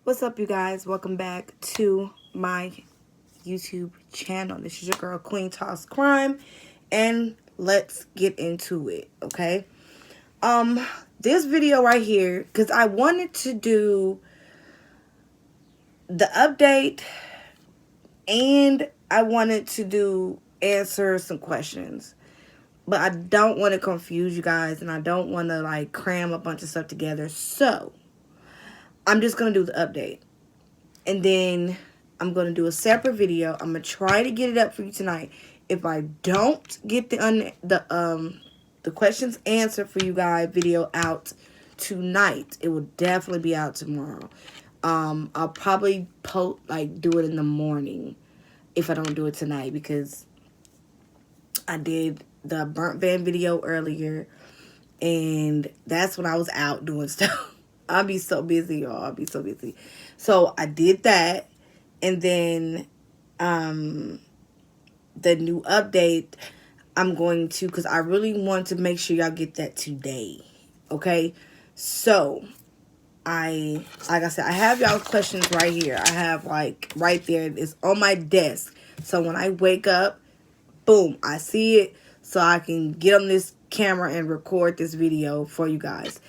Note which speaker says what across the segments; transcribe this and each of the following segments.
Speaker 1: What's up, you guys? Welcome back to my YouTube channel. This is your girl, Queen Toss Crime, and let's get into it, okay? This video right here, because I wanted to do the update, and I wanted to answer some questions. But I don't want to confuse you guys, and I don't want to, cram a bunch of stuff together. So, I'm just going to do the update. And then I'm going to do a separate video. I'm going to try to get it up for you tonight. If I don't get the questions answered for you guys video out tonight, it will definitely be out tomorrow. I'll probably do it in the morning if I don't do it tonight, because I did the burnt van video earlier, and that's when I was out doing stuff. I'll be so busy, y'all. I'll be so busy. So I did that. And then the new update, I'm going to, because I really want to make sure y'all get that today. Okay? So, like I said, I have y'all questions right here. I have, right there. It's on my desk. So when I wake up, boom, I see it. So I can get on this camera and record this video for you guys.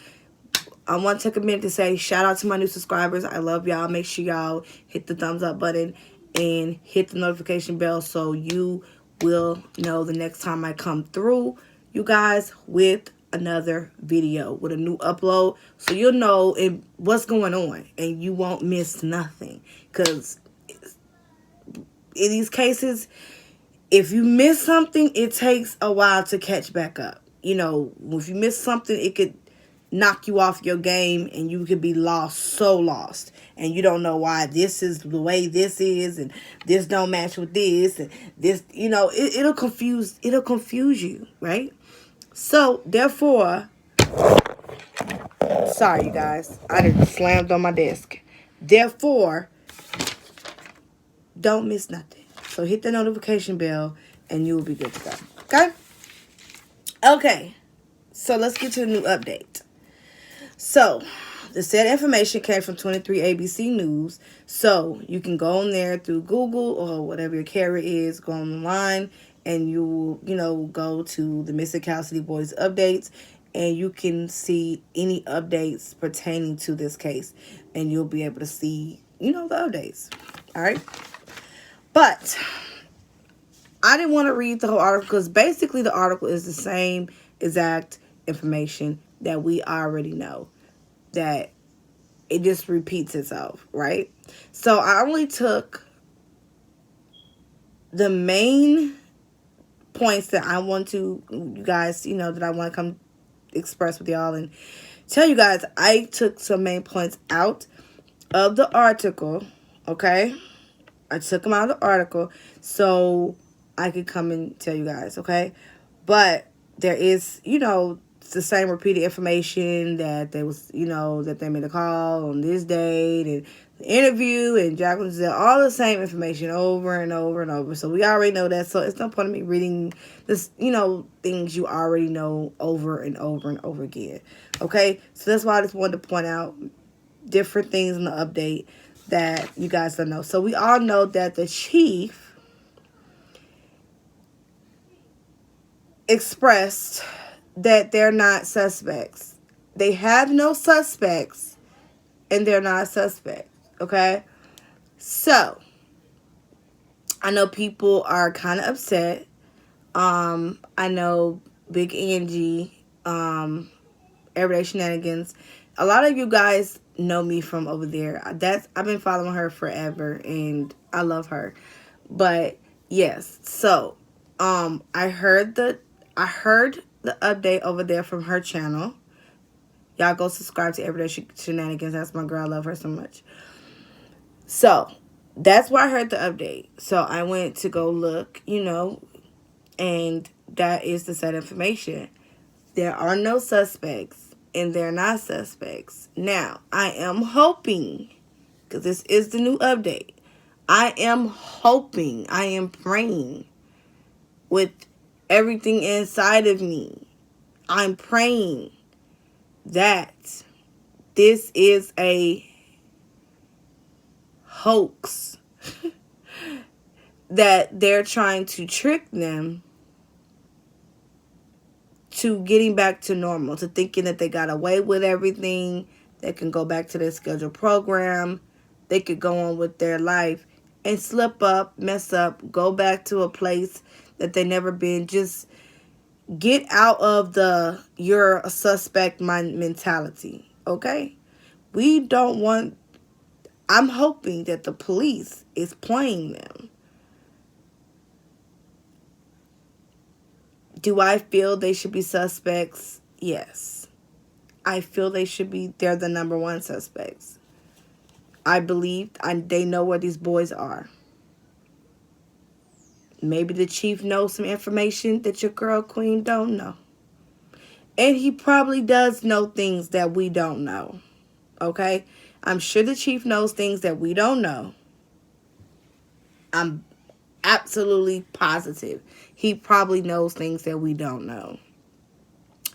Speaker 1: I want to take a minute to say shout out to my new subscribers. I love y'all. Make sure y'all hit the thumbs up button and hit the notification bell so you will know the next time I come through, you guys, with another video, with a new upload. So you'll know what's going on and you won't miss nothing. Because in these cases, if you miss something, it takes a while to catch back up. You know, if you miss something, it could knock you off your game and you could be lost, so lost, and you don't know why this is the way this is and this don't match with this and this, it'll confuse you, right? So therefore, sorry you guys, I just slammed on my desk. Therefore, don't miss nothing. So hit the notification bell and you will be good to go. Okay, so let's get to the new update. So, the said information came from 23 ABC News. So, you can go on there through Google or whatever your carrier is, go online, and you will, go to the Missing Cal City Boys updates, and you can see any updates pertaining to this case, and you'll be able to see, the updates. All right? But I didn't want to read the whole article because basically the article is the same exact information that we already know, that it just repeats itself, right? So I only took the main points that I want to, you guys, that I want to come express with y'all and tell you guys. I took some main points out of the article, okay? I took them out of the article so I could come and tell you guys, okay? But there is, it's the same repeated information that they was, that they made a call on this date and the interview and Jacqueline said all the same information over and over and over. So we already know that. So it's no point in me reading this, things you already know over and over and over again. Okay? So that's why I just wanted to point out different things in the update that you guys don't know. So we all know that the chief expressed that they're not suspects. They have no suspects, and they're not suspects, okay? So, I know people are kind of upset. I know Big Angie, Everyday Shenanigans. A lot of you guys know me from over there. I've been following her forever, and I love her. But, yes, so, I heard the update over there from her channel. Y'all go subscribe to Everyday Shenanigans. That's my girl. I love her so much. So, that's where I heard the update. So, I went to go look, and that is the said information. There are no suspects, and they're not suspects. Now, I am hoping, because this is the new update, I am hoping, I am praying with everything inside of me. I'm praying that this is a hoax that they're trying to trick them to getting back to normal, to thinking that they got away with everything, they can go back to their scheduled program, they could go on with their life and slip up, mess up, go back to a place that they never been. Just get out of the you're a suspect mentality, okay? We don't want, I'm hoping that the police is playing them. Do I feel they should be suspects? Yes. I feel they're the number one suspects. I believe they know where these boys are. Maybe the chief knows some information that your girl Queen don't know. And he probably does know things that we don't know. Okay? I'm sure the chief knows things that we don't know. I'm absolutely positive. He probably knows things that we don't know.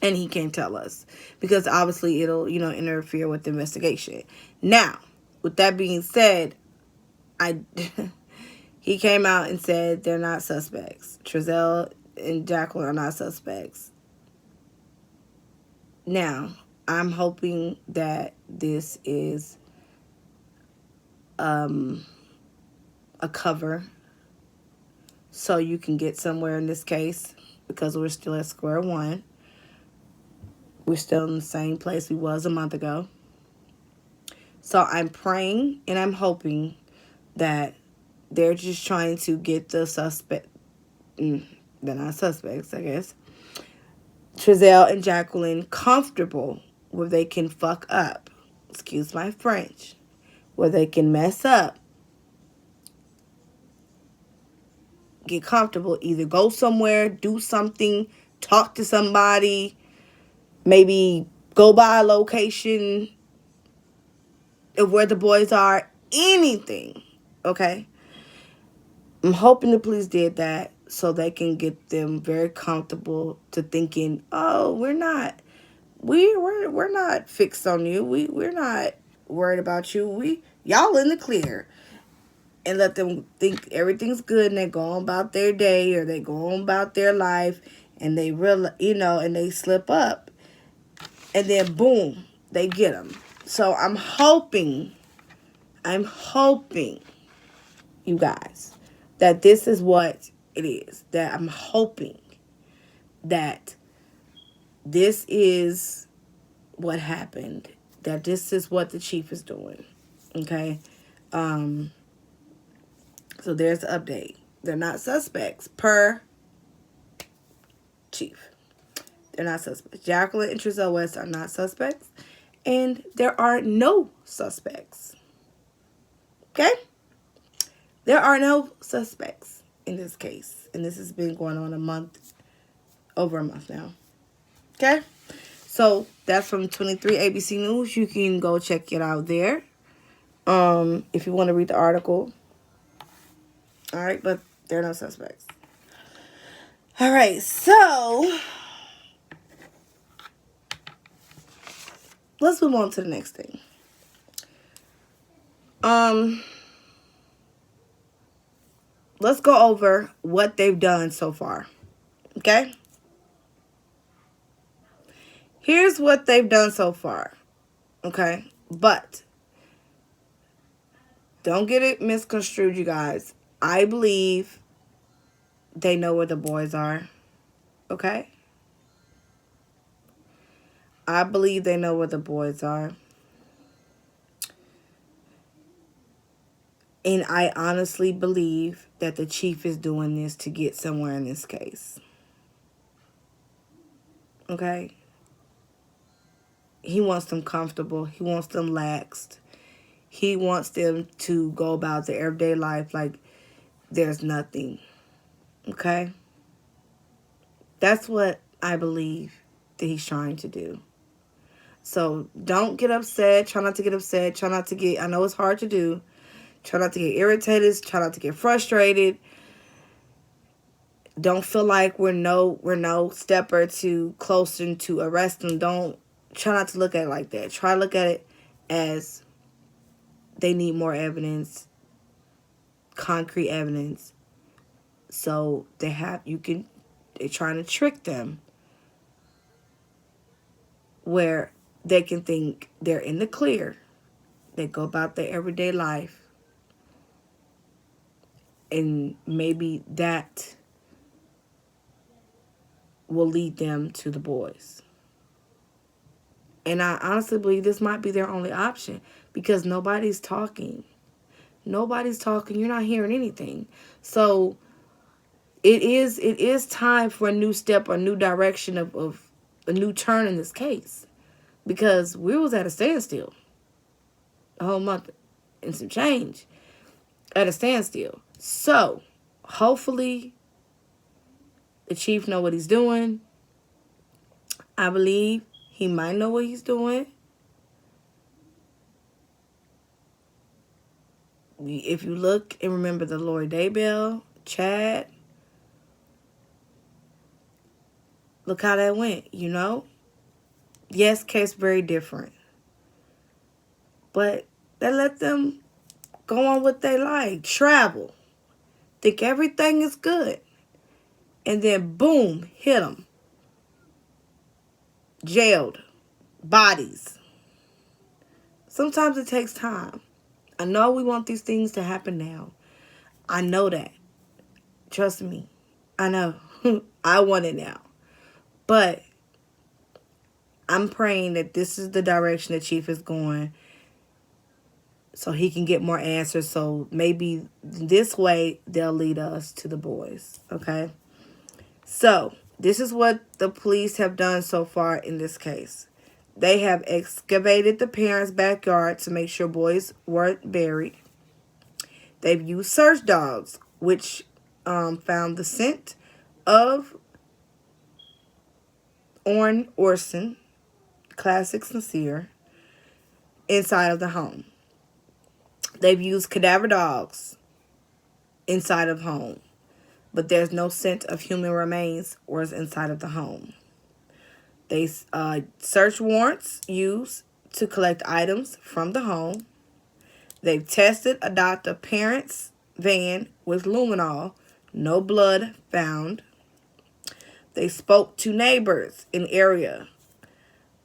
Speaker 1: And he can't tell us. Because obviously it'll, interfere with the investigation. Now, with that being said, he came out and said they're not suspects. Trezell and Jacqueline are not suspects. Now, I'm hoping that this is a cover so you can get somewhere in this case, because we're still at square one. We're still in the same place we was a month ago. So I'm praying and I'm hoping that they're just trying to get the suspect. They're not suspects, I guess. Trezell and Jacqueline comfortable where they can fuck up. Excuse my French. Where they can mess up. Get comfortable. Either go somewhere, do something, talk to somebody, maybe go by a location of where the boys are. Anything. Okay? I'm hoping the police did that so they can get them very comfortable to thinking, oh, we're not fixed on you. We're not worried about you. Y'all in the clear. And let them think everything's good and they go on about their day or they go on about their life and they and they slip up and then boom, they get them. So I'm hoping, you guys, that this is what it is. That I'm hoping that this is what happened. That this is what the chief is doing. Okay? So there's the update. They're not suspects per chief. They're not suspects. Jacqueline and Trezell West are not suspects. And there are no suspects. Okay? There are no suspects in this case. And this has been going on over a month now. Okay? So that's from 23 ABC News. You can go check it out there. If you want to read the article. All right, but there are no suspects. All right, so let's move on to the next thing. Let's go over what they've done so far. Okay? Here's what they've done so far. Okay? But don't get it misconstrued, you guys. I believe they know where the boys are. Okay? I believe they know where the boys are. And I honestly believe that the chief is doing this to get somewhere in this case. Okay? He wants them comfortable. He wants them laxed. He wants them to go about their everyday life like there's nothing. Okay? That's what I believe that he's trying to do. So don't get upset. Try not to get upset. I know it's hard to do. Try not to get irritated. Try not to get frustrated. Don't feel like we're no step or two closer to arrest them. Try not to look at it like that. Try to look at it as they need more evidence. concrete evidence. So they're trying to trick them where they can think they're in the clear. They go about their everyday life. And maybe that will lead them to the boys. And I honestly believe this might be their only option because nobody's talking. Nobody's talking. You're not hearing anything. So it is time for a new step, a new direction of a new turn in this case. Because we was at a standstill a whole month and some change at a standstill. So hopefully the chief know what he's doing. I believe he might know what he's doing. If you look and remember the Lori Daybell, Chad, look how that went, you know? Yes, case very different. But they let them go on what they like, travel, think everything is good. And then boom, hit them. Jailed. Bodies. Sometimes it takes time. I know we want these things to happen now. I know that. Trust me. I know. I want it now. But I'm praying that this is the direction the chief is going so he can get more answers. So maybe this way they'll lead us to the boys. Okay? So this is what the police have done so far in this case. They have excavated the parents' backyard to make sure boys weren't buried. They've used search dogs, which found the scent of Orrin Orson, classic sincere, inside of the home. They've used cadaver dogs inside of home, but there's no scent of human remains or is inside of the home. They search warrants used to collect items from the home. They've tested adoptive parents' van with luminol. No blood found. They spoke to neighbors in area.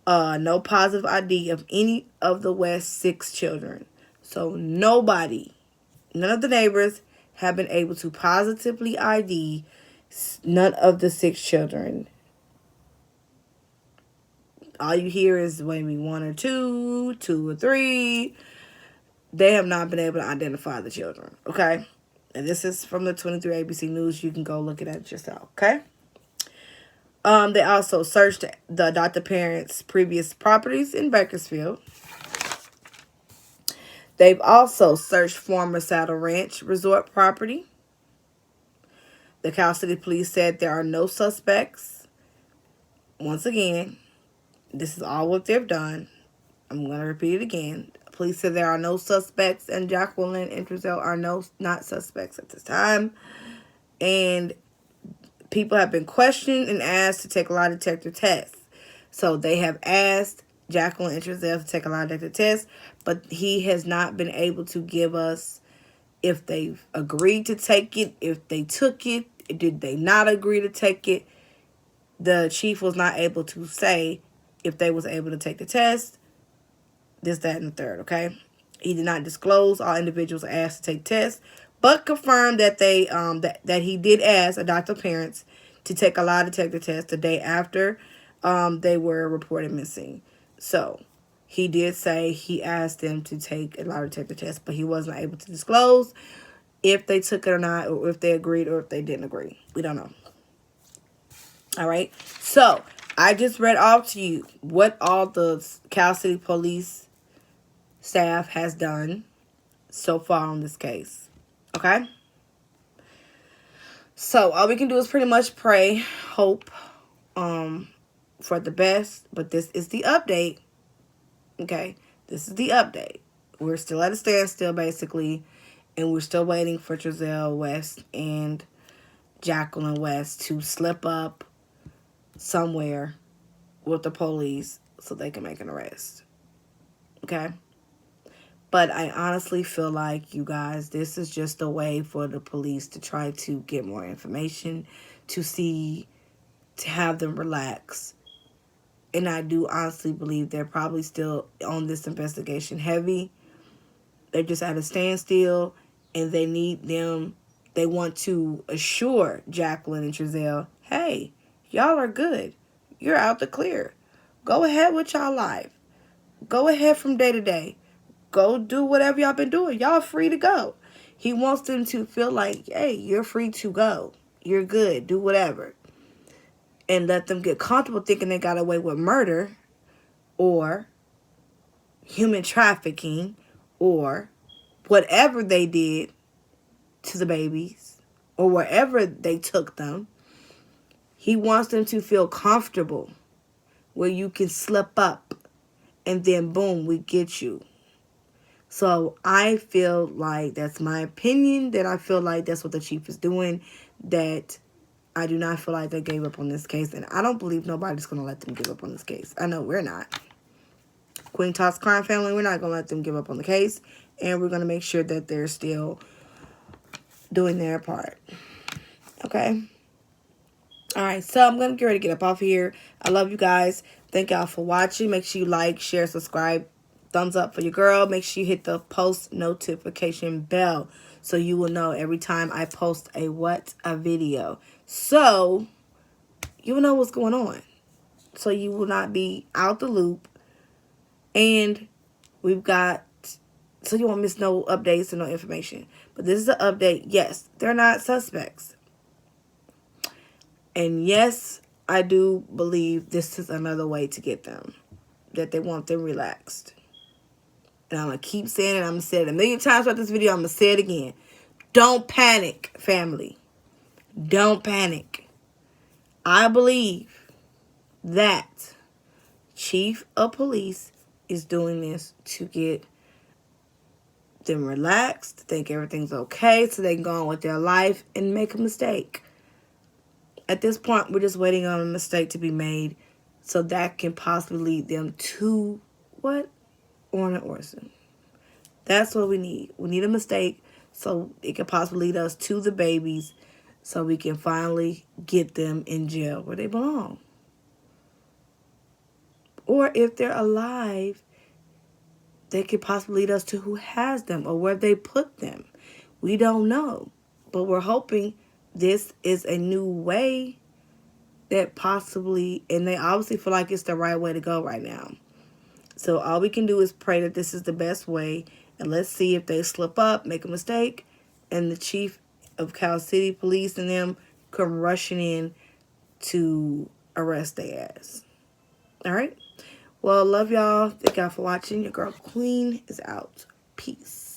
Speaker 1: No positive ID of any of the West's 6 children. So none of the neighbors have been able to positively ID none of the 6 children. All you hear is maybe 1 or 2, 2 or 3. They have not been able to identify the children, okay? And this is from the 23 ABC News. You can go look at it yourself, okay? They also searched the adopted parents' previous properties in Bakersfield. They've also searched former Saddle Ranch resort property. The Cal City Police said there are no suspects. Once again, this is all what they've done. I'm going to repeat it again. Police said there are no suspects, and Jacqueline and Trezell are not suspects at this time. And people have been questioned and asked to take a lie detector tests. So they have asked Jacqueline and Trezell to take a lie detector test, but he has not been able to give us if they've agreed to take it, if they took it, did they not agree to take it. The chief was not able to say if they was able to take the test, this, that, and the third, okay? He did not disclose all individuals asked to take tests, but confirmed that they that he did ask adoptive parents to take a lie detector test the day after they were reported missing. So he did say he asked them to take a lie detector test, but he wasn't able to disclose if they took it or not, or if they agreed or if they didn't agree. We don't know. All right. So I just read off to you what all the Cal City Police staff has done so far on this case. Okay? So all we can do is pretty much pray, hope for the best. But this is the update. Okay? This is the update. We're still at a standstill, basically. And we're still waiting for Trezell West and Jacqueline West to slip up somewhere with the police so they can make an arrest. Okay? But I honestly feel like, you guys, this is just a way for the police to try to get more information, to see, to have them relax. And I do honestly believe they're probably still on this investigation heavy. They're just at a standstill, and they want to assure Jacqueline and Trezell, hey, y'all are good. You're out the clear. Go ahead with y'all life. Go ahead from day to day. Go do whatever y'all been doing. Y'all free to go. He wants them to feel like, hey, you're free to go. You're good. Do whatever. And let them get comfortable thinking they got away with murder or human trafficking or whatever they did to the babies or wherever they took them. He wants them to feel comfortable where you can slip up and then boom, we get you. So I feel like, that's my opinion, that I feel like that's what the chief is doing, that I do not feel like they gave up on this case, and I don't believe nobody's going to let them give up on this case. I know we're not. Queen Toss crime family, we're not going to let them give up on the case, and we're going to make sure that they're still doing their part. Okay? Alright, so I'm going to get ready to get up off here. I love you guys. Thank y'all for watching. Make sure you like, share, subscribe. Thumbs up for your girl. Make sure you hit the post notification bell so you will know every time I post a video. So you will know what's going on. So you will not be out the loop. And so you won't miss no updates and no information. But this is an update. Yes, they're not suspects. And yes, I do believe this is another way to get them. That they want them relaxed. And I'm going to keep saying it. I'm going to say it a million times throughout this video. I'm going to say it again. Don't panic, family. Don't panic. I believe that chief of police is doing this to get them relaxed, think everything's okay, so they can go on with their life and make a mistake. At this point, we're just waiting on a mistake to be made so that can possibly lead them to what? Orna Orson. That's what we need. We need a mistake so it can possibly lead us to the babies so we can finally get them in jail where they belong. Or if they're alive, they could possibly lead us to who has them or where they put them. We don't know. But we're hoping this is a new way that possibly, and they obviously feel like it's the right way to go right now. So all we can do is pray that this is the best way. And let's see if they slip up, make a mistake, and the chief of Cal City Police and them come rushing in to arrest their ass. All right? Well, love y'all. Thank y'all for watching. Your girl Queen is out. Peace.